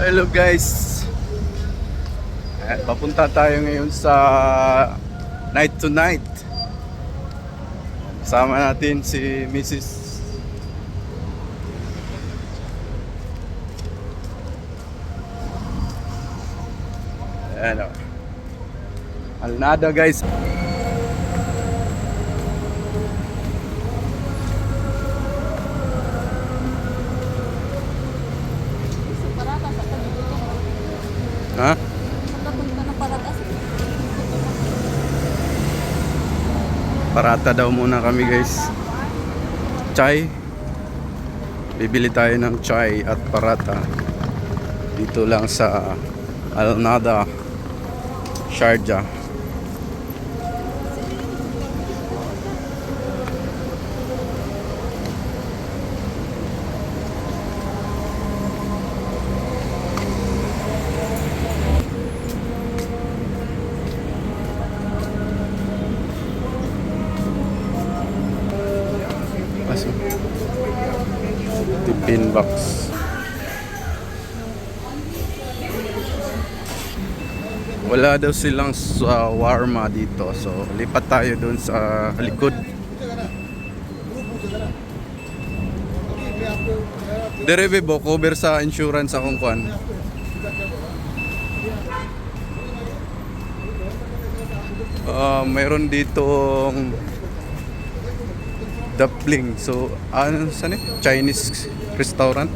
Hello guys. Papunta tayo ngayon sa Night to Night. Kasama natin si Mrs. Ano? Alnada guys. Ha? Parata daw muna kami guys. Chai. Bibili tayo ng chai at parata. Dito lang sa Alnada, Sharjah. Tiffin box. Wala daw silang shawarma dito, so lipat tayo doon sa likod. Derebe bo cover sa insurance akong kwan. Mayroon ditong dumpling. So, ano saan eh? Chinese restaurant.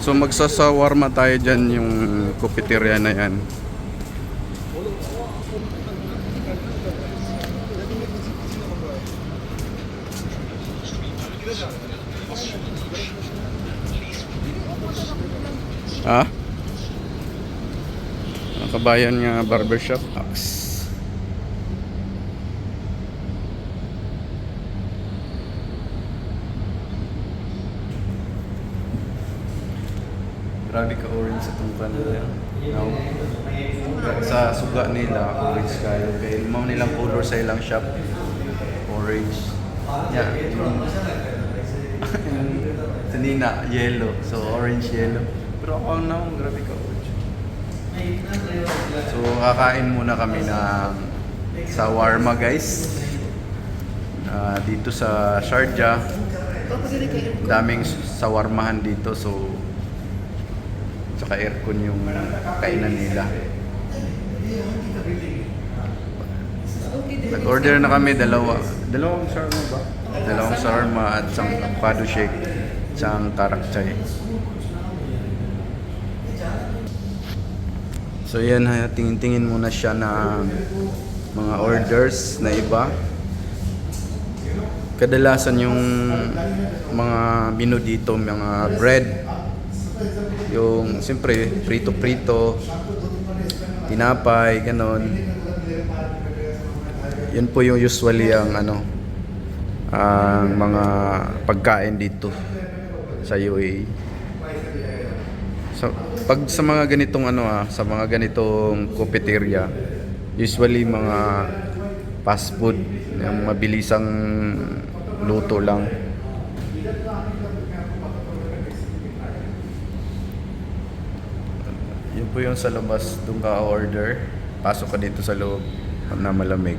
So, magsasawarma tayo dyan yung cafeteria na yan. Ha? Kabayan nga barbershop. Grabe ka orange sa tungkan nila. Now, sa suga nila, orange kayo. Kaya mo nilang color sa ilang shop. Orange. Yeah. Tanina, yellow. So, orange, yellow. Pero ako na, grabe ka orange. So, kakain muna kami ng shawarma guys. Dito sa Sharjah. Daming shawarmahan dito. So, tsaka aircon yung kainan nila. Nag-order na kami dalawang shawarma ba? Dalawang shawarma at isang avocado shake, isang karak chai. So yan, tingin-tingin muna siya na mga orders na iba. Kadalasan yung mga menu dito, mga bread, yung siyempre prito-prito, tinapay, ganon. Yun po yung usually ang ang mga pagkain dito sa UAE. So, pag sa mga ganitong sa mga ganitong cafeteria, usually mga fast food, yung mabilisang luto lang. Yun po yung sa labas, doon ka order, pasok ka dito sa loob na malamig.